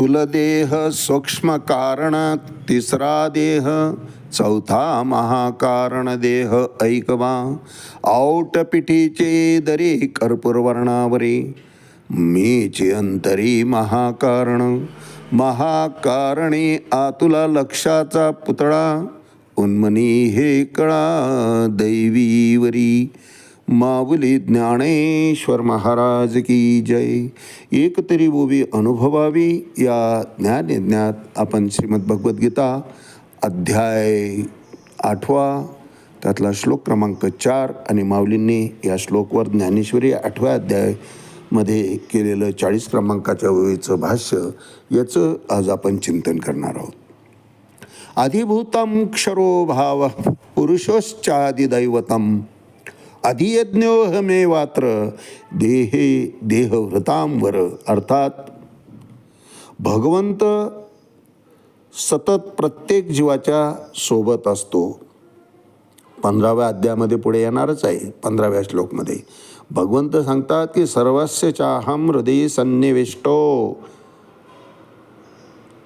स्थूल देह सूक्ष्म कारण, तिसरा देह, चौथा महाकारण देह ऐकवा. औट पिठीचे दरे कर्पूरवर्णावरे, मीचे अंतरी महाकारण. महाकारणे आतुला लक्षाचा पुतळा, उन्मनी हे कळा दैवीवरी. माऊली ज्ञानेश्वर महाराज की जय. एक तरी बोबी अनुभवावी या ज्ञानयज्ञात आपण श्रीमद भगवद्गीता अध्याय 8 त्यातला श्लोक क्रमांक 4 आणि माऊलींनी या श्लोकवर ज्ञानेश्वरी 8व्या अध्यायामध्ये केलेलं 40 क्रमांकाच्या ओळीचं भाष्य याचं आज आपण चिंतन करणार आहोत. अधिभूतम क्षरो भाव पुरुषोश्चादिदैवतम, अधियज्ञोहमेवात्र देहे देहव्रतांवर. अर्थात भगवंत सतत प्रत्येक जीवाच्या सोबत असतो. 15व्या अध्यायामध्ये पुढे येणारच आहे. 15व्या श्लोकमध्ये भगवंत सांगतात की सर्वस्य चाहम हृदय सन्निविष्टो.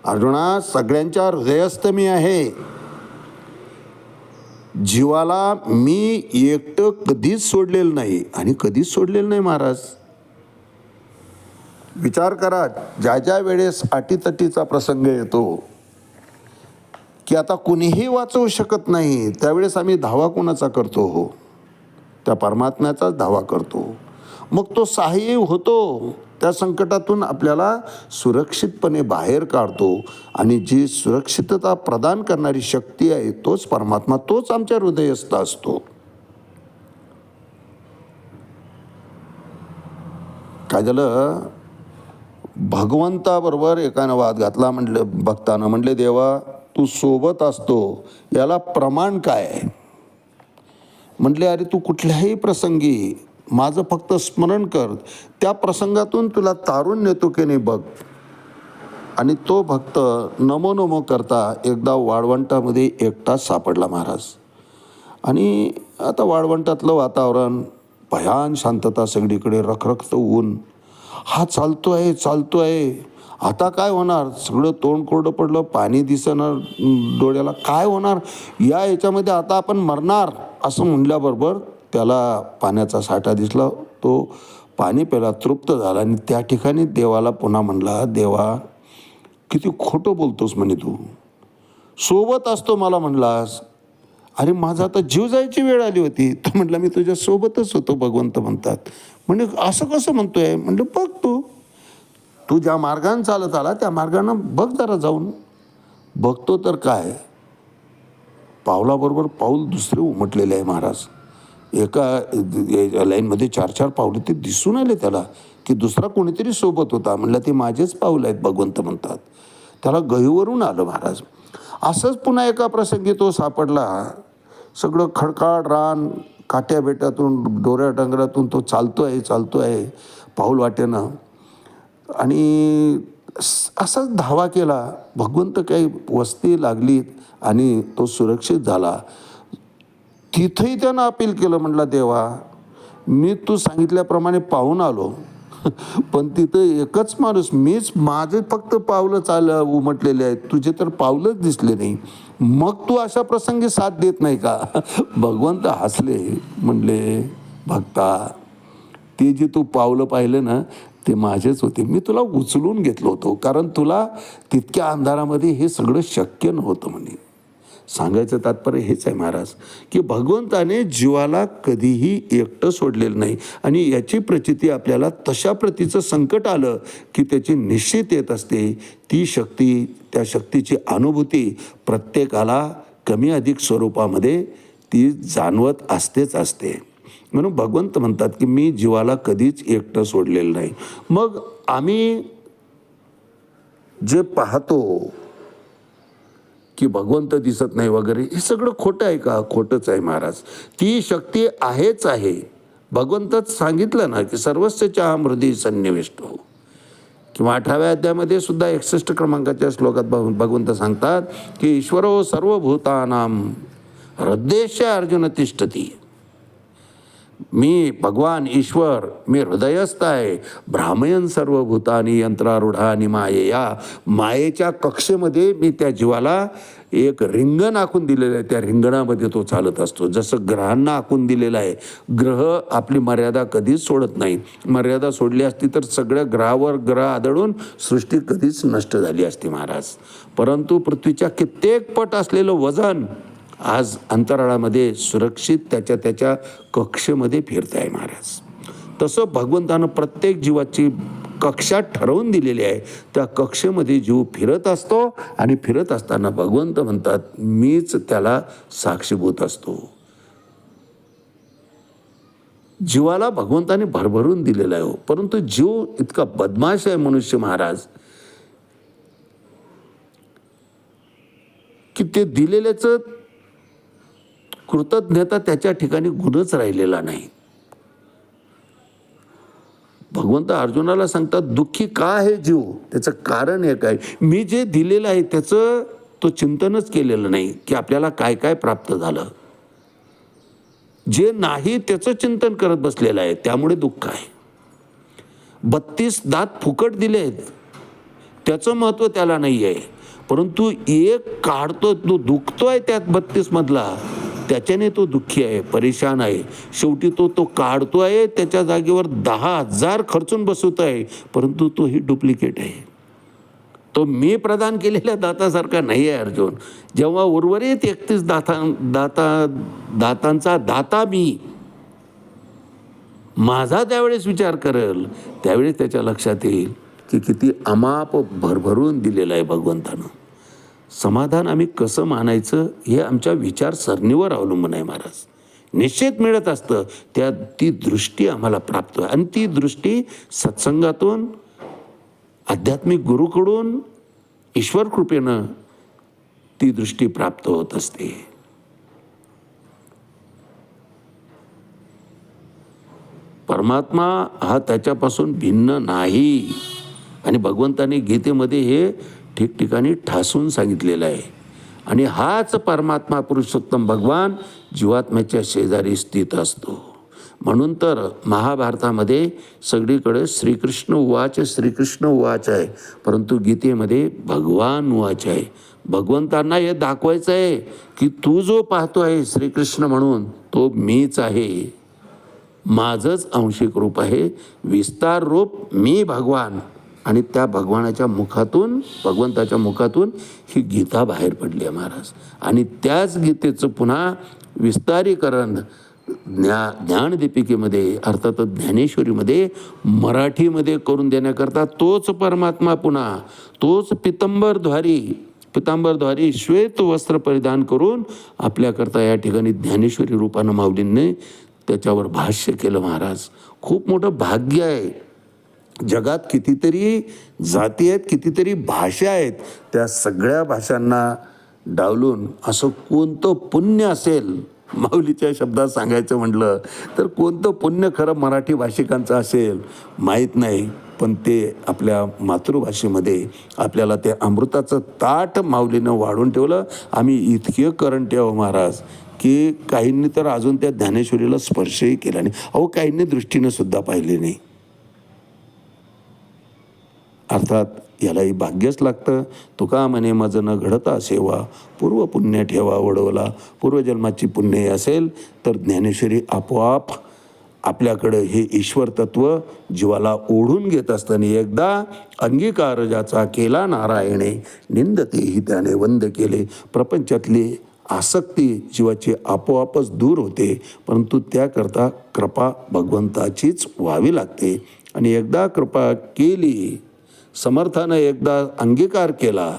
अर्जुना, सगळ्यांच्या हृदयस्थ मी आहे. जीवाला मी एकटं कधीच सोडलेलं नाही आणि कधीच सोडलेलं नाही. महाराज विचार करा, ज्या ज्या वेळेस अटीतटीचा प्रसंग येतो की आता कुणीही वाचवू शकत नाही, त्यावेळेस आम्ही धावा कोणाचा करतो? हो, त्या परमात्म्याचाच धावा करतो. मग तो सहाय्य होतो, त्या संकटातून आपल्याला सुरक्षितपणे बाहेर काढतो. आणि जी सुरक्षितता प्रदान करणारी शक्ती आहे तोच परमात्मा, तोच आमच्या हृदयस्थ असतो. काय झालं, भगवंताबरोबर एकानं वाद घातला. भक्तानं म्हणले, देवा तू सोबत असतो याला प्रमाण काय? म्हटले, अरे तू कुठल्याही प्रसंगी माझं फक्त स्मरण कर, त्या प्रसंगातून तुला तारून नेतो की नाही बघ. आणि तो भक्त नमो नमो करता एकदा वाळवंटामध्ये एकटाच सापडला महाराज. आणि आता वाळवंटातलं वातावरण भयान शांतता, सगळीकडे रखरखतं ऊन. हा चालतो आहे. आता काय होणार? सगळं तोंड कोरडं पडलं, पाणी दिसणार डोळ्याला. काय होणार या याच्यामध्ये? आता आपण मरणार असं म्हणल्याबरोबर त्याला पाण्याचा साठा दिसला. तो पाणी प्याला, तृप्त झाला आणि त्या ठिकाणी देवाला पुन्हा म्हणला, देवा किती खोटं बोलतोस म्हणे, तू सोबत असतो मला म्हणलास. अरे माझा आता जीव जायची वेळ आली होती. तो म्हटला, मी तुझ्या सोबतच होतो भगवंत म्हणतात. म्हणजे असं कसं म्हणतोय? म्हणलं, बघ तू ज्या मार्गाने चालत आला त्या मार्गानं बघ जरा जाऊन. बघतो तर काय, पावलाबरोबर पाऊल दुसरे उमटलेले आहे महाराज. एका लाईनमध्ये 4-4 पावलं ते दिसून आले त्याला की दुसरा कोणीतरी सोबत होता. म्हणलं, ते माझेच पाऊल आहेत भगवंत म्हणतात. त्याला गहिवरून आलं महाराज. असंच पुन्हा एका प्रसंगी तो सापडला. सगळं खडकाळ रान, काट्या बेटातून डोऱ्या डंगरातून तो चालतोय पाऊल वाटेनं. आणि असाच धावा केला. भगवंत काही वस्ती लागली आणि तो सुरक्षित झाला. तिथंही त्यानं अपील केलं. म्हटलं, देवा मी तू सांगितल्याप्रमाणे पाहून आलो, पण तिथं एकच माणूस मीच, माझे फक्त पावलं उमटलेले आहेत, तुझे तर पावलंच दिसले नाही. मग तू अशा प्रसंगी साथ देत नाही का? भगवंत हसले. म्हणले, भक्ता ते जे तू पावलं पाहिलं ना ते माझेच होते. मी तुला उचलून घेतलं होतं, कारण तुला तितक्या अंधारामध्ये हे सगळं शक्य नव्हतं म्हणे. सांगायचं तात्पर्य हेच आहे महाराज, की भगवंताने जीवाला कधीही एकटं सोडलेलं नाही. आणि याची प्रचिती आपल्याला तशा प्रतीचं संकट आलं की त्याची निश्चित येत असते. ती शक्ती, त्या शक्तीची अनुभूती प्रत्येकाला कमी अधिक स्वरूपामध्ये ती जाणवत असते. म्हणून भगवंत म्हणतात की मी जीवाला कधीच एकटं सोडलेलं नाही. मग आम्ही जे पाहतो की भगवंत दिसत नाही वगैरे, हे सगळं खोटं आहे का? खोटंच आहे महाराज. ती शक्ती आहेच आहे. भगवंतच सांगितलं ना की सर्वस्य चाहम हृदय सन्निविष्टो. किंवा 18व्या अध्यायामध्ये सुद्धा 61 क्रमांकाच्या श्लोकात भगवंत सांगतात की ईश्वरो सर्वभूतानां हृदयेश अर्जुन तिष्ठती. मी भगवान ईश्वर, मी हृदयस्थ आहे, भ्रामयन सर्व भूतानी यंत्रारूढानी मायेया. मायेच्या कक्षेमध्ये मी त्या जीवाला एक रिंगण आखून दिलेलं आहे, त्या रिंगणामध्ये तो चालत असतो. जसं ग्रहांना आखून दिलेलं आहे. ग्रह आपली मर्यादा कधीच सोडत नाही. मर्यादा सोडली असती तर सगळ्या ग्रहावर ग्रह आदळून सृष्टी कधीच नष्ट झाली असती महाराज. परंतु पृथ्वीच्या कित्येक पट असलेलं वजन आज अंतराळामध्ये सुरक्षित त्याच्या त्याच्या कक्षेमध्ये फिरत आहे महाराज. तसं भगवंतानं प्रत्येक जीवाची कक्षा ठरवून दिलेली आहे. त्या कक्षेमध्ये जीव फिरत असतो आणि फिरत असताना भगवंत म्हणतात मीच त्याला साक्षीभूत असतो. जीवाला भगवंताने भरभरून दिलेला आहे, परंतु जीव इतका बदमाश आहे मनुष्य महाराज की ते दिलेल्याचं कृतज्ञता त्याच्या ठिकाणी गुणच राहिलेला नाही. भगवंत अर्जुनाला सांगतात दुःखी का आहे जीव, त्याचं कारण एक आहे, मी जे दिलेलं आहे त्याचं तो चिंतनच केलेलं नाही की आपल्याला काय काय प्राप्त झालं. जे नाही त्याचं चिंतन करत बसलेलं आहे, त्यामुळे दुःख आहे. 32 दात फुकट दिले आहेत, त्याचं महत्त्व त्याला नाही आहे, परंतु एक काढतो तो दुखतोय त्यात 32 मधला, त्याच्याने तो दुःखी आहे, परेशान आहे. शेवटी तो काढतो आहे, त्याच्या जागेवर 10,000 खर्चून बसवत आहे, परंतु तोही डुप्लिकेट आहे. तो मी प्रदान केलेल्या दातासारखा नाही आहे अर्जुन. जेव्हा उर्वरित 31 दातांचा दाता मी माझा त्यावेळेस विचार करेल, त्यावेळेस त्याच्या लक्षात येईल की किती अमाप भरभरून दिलेलं आहे भगवंतानं. समाधान आम्ही कसं मानायचं हे आमच्या विचारसरणीवर अवलंबून आहे महाराज. निश्चित मिळत असतं, ती दृष्टी आम्हाला प्राप्त आहे आणि ती दृष्टी सत्संगातून, आध्यात्मिक गुरुकडून, ईश्वर कृपेनं ती दृष्टी प्राप्त होत असते. परमात्मा हा त्याच्यापासून भिन्न नाही आणि भगवंताने गीतेमध्ये हे ठिकठिकाणी ठासून सांगितलेलं आहे. आणि हाच परमात्मा पुरुषोत्तम भगवान जीवात्म्याच्या शेजारी स्थित असतो. म्हणून तर महाभारतामध्ये सगळीकडे श्रीकृष्ण उवाच श्रीकृष्ण उवाच आहे, परंतु गीतेमध्ये भगवान उवाच आहे. भगवंतांना हे दाखवायचं आहे की तू जो पाहतो आहे श्रीकृष्ण म्हणून तो मीच आहे, माझंच अंशिक रूप आहे, विस्तार रूप मी भगवान. आणि त्या भगवानाच्या मुखातून, भगवंताच्या मुखातून ही गीता बाहेर पडली आहे महाराज. आणि त्याच गीतेचं पुन्हा विस्तारीकरण ज्ञानदीपिकेमध्ये अर्थात ज्ञानेश्वरीमध्ये मराठीमध्ये करून देण्याकरता तोच परमात्मा पुन्हा तोच पितांबरद्वारी श्वेत वस्त्र परिधान करून आपल्याकरता या ठिकाणी ज्ञानेश्वरी रूपानं माऊलींनी त्याच्यावर भाष्य केलं महाराज. खूप मोठं भाग्य आहे. जगात कितीतरी जाती आहेत, कितीतरी भाषा आहेत, त्या सगळ्या भाषांना डावलून असं कोणतं पुण्य असेल, माऊलीच्या शब्दात सांगायचं म्हटलं तर कोणतं पुण्य खरं मराठी भाषिकांचं असेल माहीत नाही, पण ते आपल्या मातृभाषेमध्ये आपल्याला ते अमृताचं ताट माऊलीनं वाढून ठेवलं. आम्ही इतके करंट आहे महाराज की काहींनी तर अजून त्या ज्ञानेश्वरीला स्पर्शही केला नाही. अहो काहींनी दृष्टीनं सुद्धा पाहिले नाही. अर्थात यालाही भाग्यच लागतं. तुका म्हणे मज न घडता सेवा, पूर्व पुण्य ठेवा वडवला. पूर्वजन्माची पुण्य असेल तर ज्ञानेश्वरी आपोआप आपल्याकडं हे ईश्वर तत्व जीवाला ओढून घेत असताना एकदा अंगीकार ज्याचा केला नारायणे, निंदतेही त्याने वंद केले. प्रपंचातली आसक्ती जीवाची आपोआपच दूर होते, परंतु त्याकरता कृपा भगवंताचीच व्हावी लागते. आणि एकदा कृपा केली, समर्थानं एकदा अंगीकार केला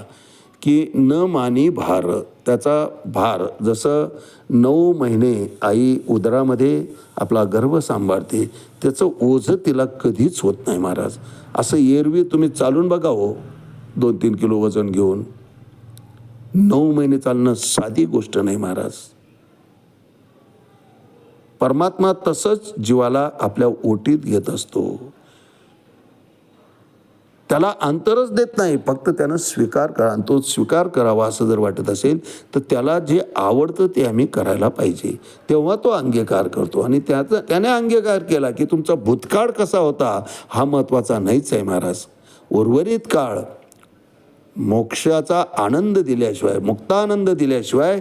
की न मानी भार, त्याचा भार जसं 9 महिने आई उदरामध्ये आपला गर्भ सांभाळते त्याचं ओझं तिला कधीच होत नाही महाराज. असं एरवी तुम्ही चालून बघा हो, 2-3 किलो वजन घेऊन 9 महिने चालणं साधी गोष्ट नाही महाराज. परमात्मा तसंच जीवाला आपल्या ओटीत घेत असतो. त्याला अंतरच देत नाही, फक्त त्यानं स्वीकार करा. आणि तो स्वीकार करावा असं जर वाटत असेल तर त्याला जे आवडतं ते आम्ही करायला पाहिजे, तेव्हा तो अंगीकार करतो. आणि त्याने अंगीकार केला की तुमचा भूतकाळ कसा होता हा महत्त्वाचा नाहीच आहे महाराज. उर्वरित काळ मोक्षाचा आनंद दिल्याशिवाय, मुक्तानंद दिल्याशिवाय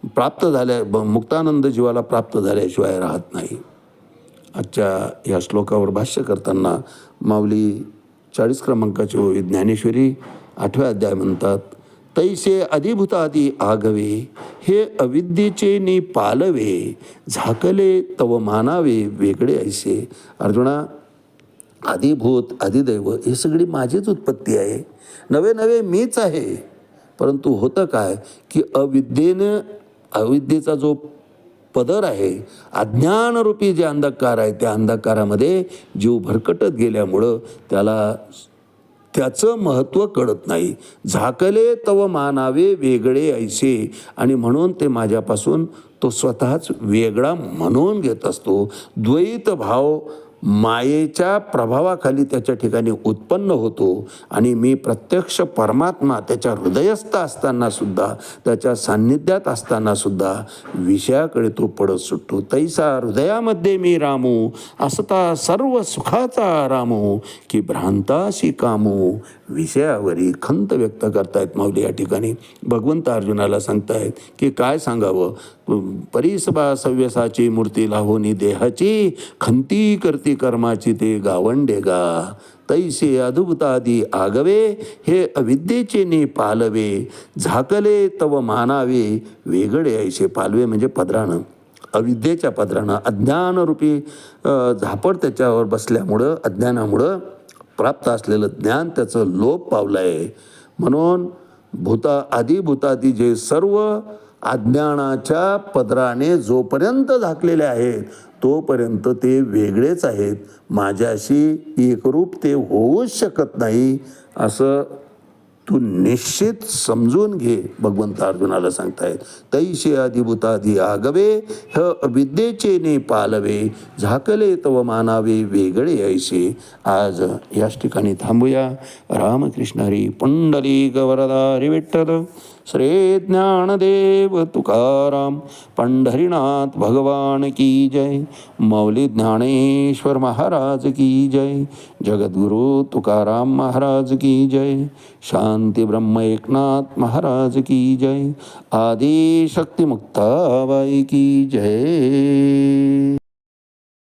मुक्तानंद जीवाला प्राप्त झाल्याशिवाय राहत नाही. आजच्या या श्लोकावर भाष्य करताना माऊली 40 क्रमांकाची ज्ञानेश्वरी 8व्या अध्याय म्हणतात, तैसे अधिभूतादी आगवे हे अविद्येचे नि पालवे, झाकले तव मानावे वेगळे ऐसे. अर्जुना, आदिभूत आदिदैव हे सगळी माझीच उत्पत्ती आहे, नवे नवे मीच आहे. परंतु होतं काय की अविद्येचा जो पदर आहे, अज्ञानरूपी जे अंधकार आहे, त्या अंधकारामध्ये जीव भरकटत गेल्यामुळं त्याचं महत्त्व कळत नाही. झाकले तव मानावे वेगळे ऐसे, आणि म्हणून ते माझ्यापासून तो स्वतःच वेगळा म्हणून घेत असतो. द्वैत भाव मायेच्या प्रभावाखाली त्याच्या ठिकाणी उत्पन्न होतो आणि मी प्रत्यक्ष परमात्मा त्याच्या हृदयस्थ असताना सुद्धा, त्याच्या सान्निध्यात असताना सुद्धा विषयाकडे तो पडत सुटतो. तैसा हृदयामध्ये मी रामू, असता सर्व सुखाचा रामू, की भ्रांताशी कामू, विषयावरी खंत व्यक्त करतायत माऊली या ठिकाणी. भगवंत अर्जुनाला सांगतायत की काय सांगावं, परिसभा सव्यसाची मूर्ती लाहोनी देहाची, खंती करती कर्माची ते गावंडे गा. तैसे अद्भुतादी आगवे हे अविद्येचे ने पालवे, झाकले तव मानावे वेगळे ऐसे. पालवे म्हणजे पदरानं, अविद्येच्या पदरानं, अज्ञानरूपी झापड त्याच्यावर बसल्यामुळं, अज्ञानामुळं प्राप्त असलेलं ज्ञान त्याचं लोप पावलं आहे. म्हणून आदिभूतादी जे सर्व अज्ञानाच्या पदराने जोपर्यंत झाकलेले आहेत तोपर्यंत ते वेगळेच आहेत, माझ्याशी एकरूप ते होऊच शकत नाही, असं तू निश्चित समजून घे. भगवंत अर्जुनाला सांगतायत, तैसे अधिभूतादी आगवे ह विद्येचे ने पालवे, झाकले तव मानावे वेगळे ऐसे. आज याच ठिकाणी थांबूया. रामकृष्ण हरी. पुंडलिक वरदा हरी विठ्ठल. श्री ज्ञानदेव तुकाराम पंढरीनाथ भगवान की जय. माऊली ज्ञानेश्वर महाराज की जय. जगद्गुरु तुकाराम महाराज की जय. शांती ब्रह्म एकनाथ महाराज की जय. आदि शक्ती मुक्ताबाई की जय.